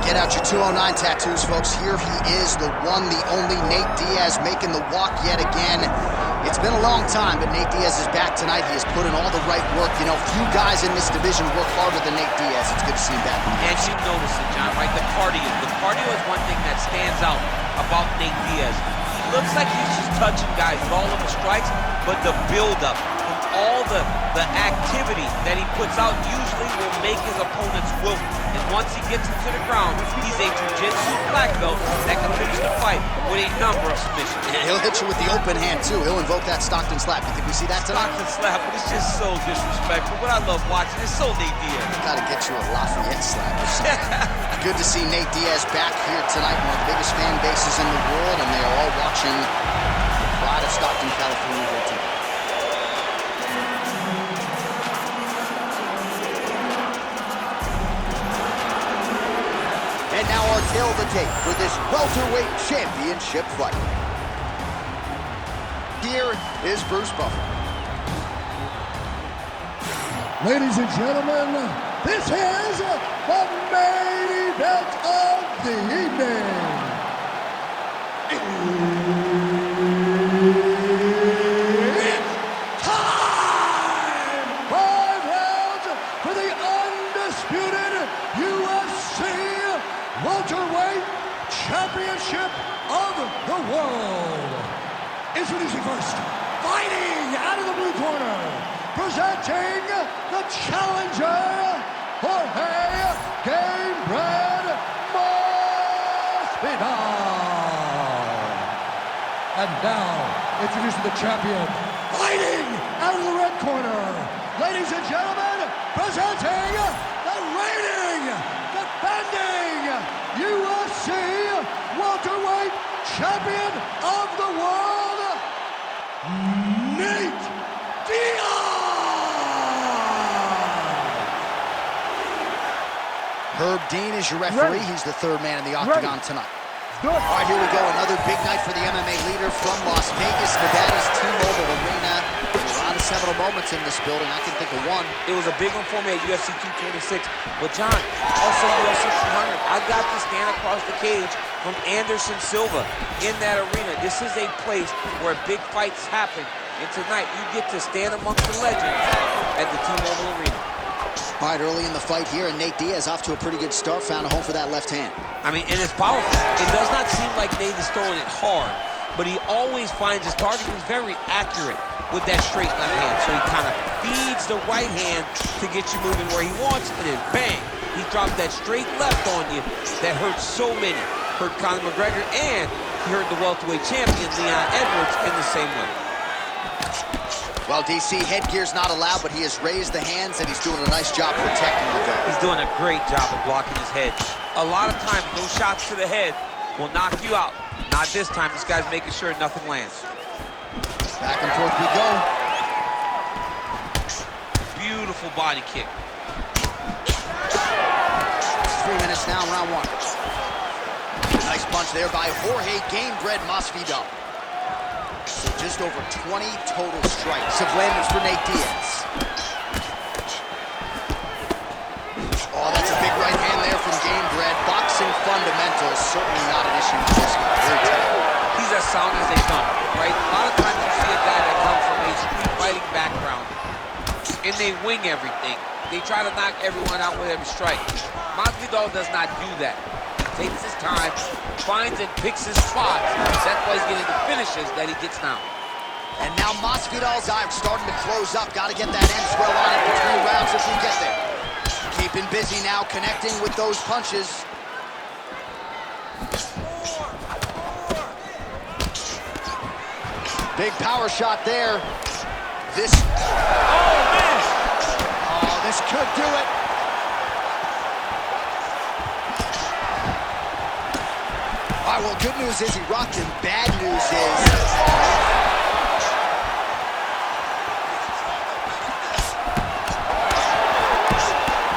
Get out your 209 tattoos, folks. Here he is, the one, the only Nate Diaz, making the walk yet again. It's been a long time, but Nate Diaz is back tonight. He has put in all the right work. You know, few guys in this division work harder than Nate Diaz. It's good to see him back. And you notice it, John, right? The cardio. The cardio is one thing that stands out about Nate Diaz. He looks like he's just touching guys with all of the strikes, but the build-up, all the activity that he puts out usually will make his opponents wilt. And once he gets him to the ground, he's a jiu-jitsu black belt that can finish the fight with a number of submissions. And he'll hit you with the open hand, too. He'll invoke that Stockton slap. You think we see that tonight? Stockton slap, but it's just so disrespectful. But I love watching it. It's so Nate Diaz. Gotta get you a Lafayette slap or something. Good to see Nate Diaz back here tonight. One of the biggest fan bases in the world, and they are all watching the pride of Stockton, California here tonight. And now our tail of the tape for this welterweight championship fight. Here is Bruce Buffer. Ladies and gentlemen, this is the main event of the evening. It's time! 5 rounds for the undisputed UFC welterweight championship of the world. Introducing first, fighting out of the blue corner, presenting the challenger, Jorge Gamebred Masvidal. And now, introducing the champion, fighting out of the red corner, ladies and gentlemen, presenting the reigning, defending UFC welterweight champion of the world, Nate Diaz! Herb Dean is your referee. He's the third man in the octagon tonight. All right, here we go. Another big night for the MMA leader from Las Vegas, Nevada's T-Mobile Arena. A lot of seminal moments in this building. I can think of one. It was a big one for me at UFC 226. But John, also UFC 200. I got to stand across the cage from Anderson Silva in that arena. This is a place where big fights happen. And tonight, you get to stand amongst the legends at the T-Mobile Arena. All right, early in the fight here, and Nate Diaz off to a pretty good start, found a home for that left hand. I mean, and it's powerful. It does not seem like Nate is throwing it hard, but he always finds his target. He's very accurate with that straight left hand. So he kind of feeds the right hand to get you moving where he wants, and then bang, he dropped that straight left on you that hurt so many. Hurt Conor McGregor, and he hurt the welterweight champion, Leon Edwards, in the same way. Well, DC, headgear's not allowed, but he has raised the hands, and he's doing a nice job protecting the guard. He's doing a great job of blocking his head. A lot of times, those shots to the head will knock you out. Not this time. This guy's making sure nothing lands. Back and forth we go. Beautiful body kick. 3 minutes now, round one. Nice punch there by Jorge Gamebred Masvidal. So just over 20 total strikes have landed for Nate Diaz. Oh, that's a big right hand there from Gamebred. Boxing fundamentals, certainly not an issue for this guy. Very tough. He's as sound as they come, right? A lot of times you see a guy that comes from a street fighting background, and they wing everything. They try to knock everyone out with every strike. Masvidal does not do that. He takes his time, finds and picks his spots. That's why he's getting the finishes that he gets now. And now Masvidal's eye starting to close up. Got to get that end swell on it between rounds if we get there. Keeping busy now, connecting with those punches. Big power shot there. This... Oh, man! Oh, this could do it. All right, well, good news is he rocked him. Bad news is...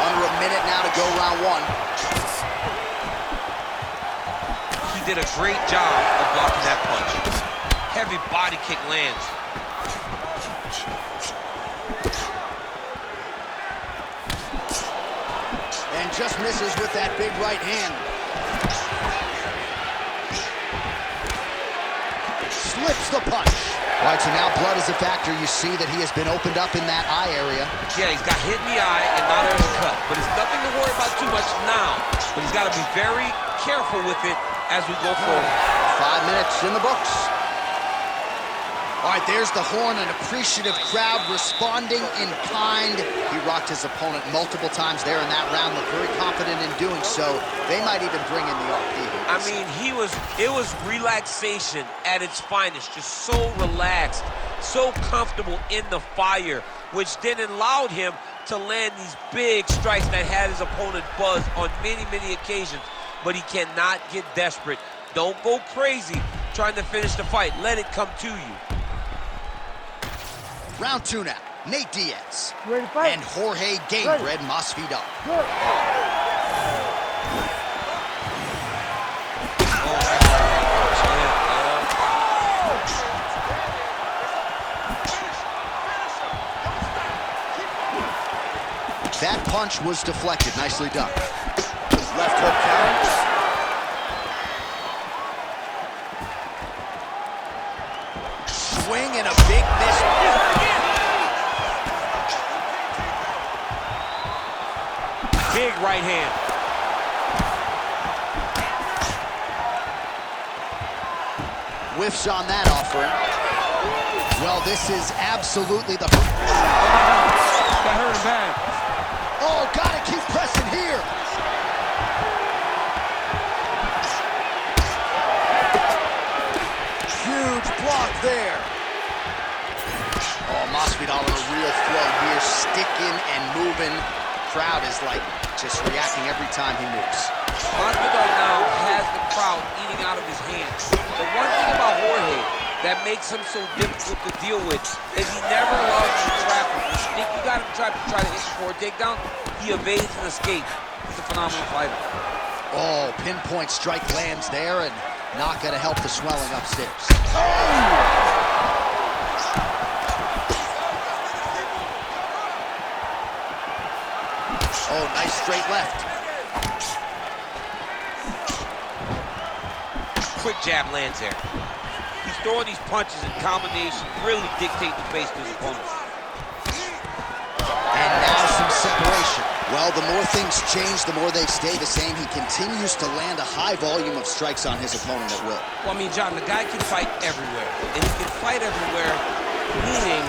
Under a minute now to go, round one. He did a great job of blocking that punch. Heavy body kick lands. And just misses with that big right hand. flips the punch. All right, so now blood is a factor. You see that he has been opened up in that eye area. Yeah, he's got hit in the eye, and now there's a cut. But it's nothing to worry about too much now. But he's got to be very careful with it as we go forward. 5 minutes in the books. All right, there's the horn, an appreciative crowd responding in kind. He rocked his opponent multiple times there in that round, looked very confident in doing so. They might even bring in the RP. I mean, it was relaxation at its finest, just so relaxed, so comfortable in the fire, which then allowed him to land these big strikes that had his opponent buzzed on many, many occasions. But he cannot get desperate. Don't go crazy trying to finish the fight. Let it come to you. Round 2 now. Nate Diaz Ready to fight? and Jorge Gamebred Masvidal. That punch was deflected. Nicely done. Left hook count. Swing and a big miss. Big right hand. Whiffs on that offering. Well, this is absolutely the... That hurt him bad. Oh, gotta keep pressing here. Huge block there. Oh, Masvidal in a real flow here, sticking and moving. Crowd is like just reacting every time he moves. Masvidal now has the crowd eating out of his hands. The one thing about Jorge that makes him so difficult to deal with is he never allows you to trap him. You think you got him try to hit you for a takedown, he evades and escapes. He's a phenomenal fighter. Oh, pinpoint strike lands there and not gonna help the swelling upstairs. Oh, nice straight left. Quick jab lands there. He's throwing these punches in combination, really dictate the pace to his opponent. And now some separation. Well, the more things change, the more they stay the same. He continues to land a high volume of strikes on his opponent at will. Well, I mean, John, the guy can fight everywhere. And he can fight everywhere, meaning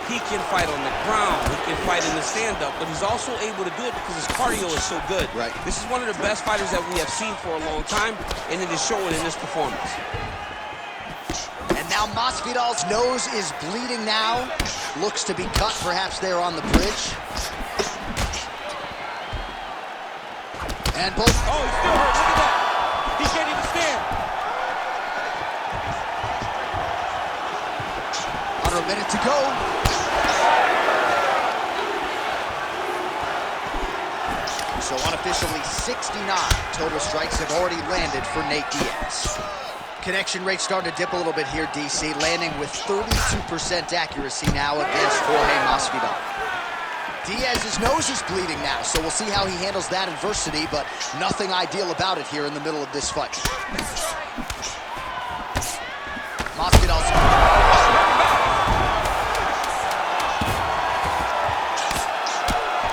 he can fight on the ground, he can fight in the stand-up, but he's also able to do it because his cardio is so good. Right. This is one of the best fighters that we have seen for a long time, and it is showing in this performance. And now Masvidal's nose is bleeding now. Looks to be cut perhaps there on the bridge. And both... Oh, he's still hurt. Look at that. He can't even stand. Under a minute to go. So unofficially 69 total strikes have already landed for Nate Diaz. Connection rate starting to dip a little bit here, DC, landing with 32% accuracy now against Jorge Masvidal. Diaz's nose is bleeding now, so we'll see how he handles that adversity, but nothing ideal about it here in the middle of this fight. Masvidal's...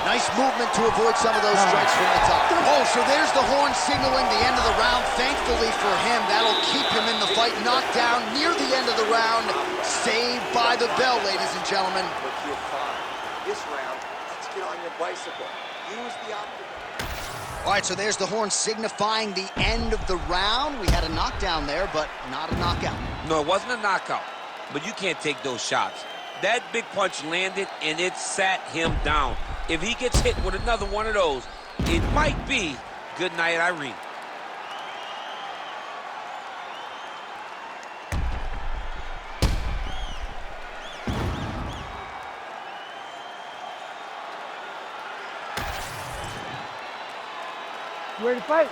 Nice movement to avoid some of those strikes from the top. Oh, so there's the horn signaling the end of the round. Thankfully for him, that'll keep him in the fight. Knocked down near the end of the round. Saved by the bell, ladies and gentlemen. But you're fine. This round, let's get on your bicycle. Use the optimal. All right, so there's the horn signifying the end of the round. We had a knockdown there, but not a knockout. No, it wasn't a knockout, but you can't take those shots. That big punch landed, and it sat him down. If he gets hit with another one of those, it might be good night, Irene. You ready to fight?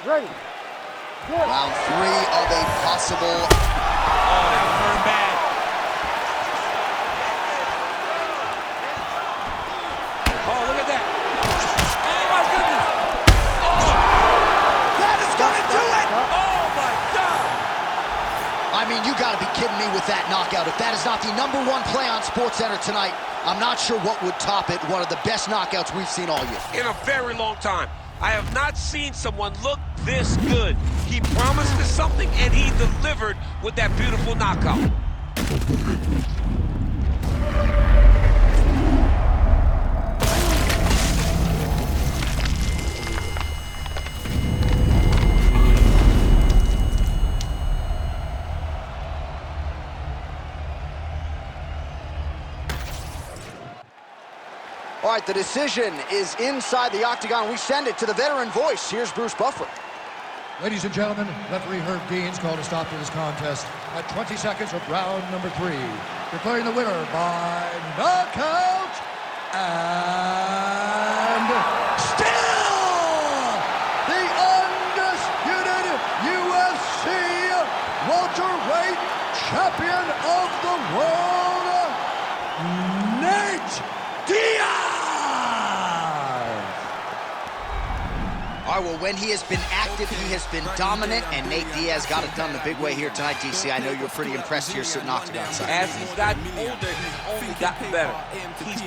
Ready. Good. Round 3 of a possible... Oh, that was hurt bad. Oh, look at that. Oh, my goodness. Oh. That is gonna do it! Oh, my God. I mean, mean, you gotta be kidding me with that knockout. If that is not the #1 play on SportsCenter tonight, I'm not sure what would top it. One of the best knockouts we've seen all year. In a very long time. I have not seen someone look this good. He promised us something, and he delivered with that beautiful knockout. All right, the decision is inside the octagon. We send it to the veteran voice. Here's Bruce Buffer. Ladies and gentlemen, referee Herb Dean's called a stop to this contest at 20 seconds of round number 3, declaring the winner by knockout and still the undisputed UFC welterweight champion of the world, Nate Diaz! All right, well, when he has been active, he has been dominant, and Nate Diaz got it done the big way here tonight, DC. I know you're pretty impressed here sitting octagon side. As he's gotten older, he's only gotten better. He's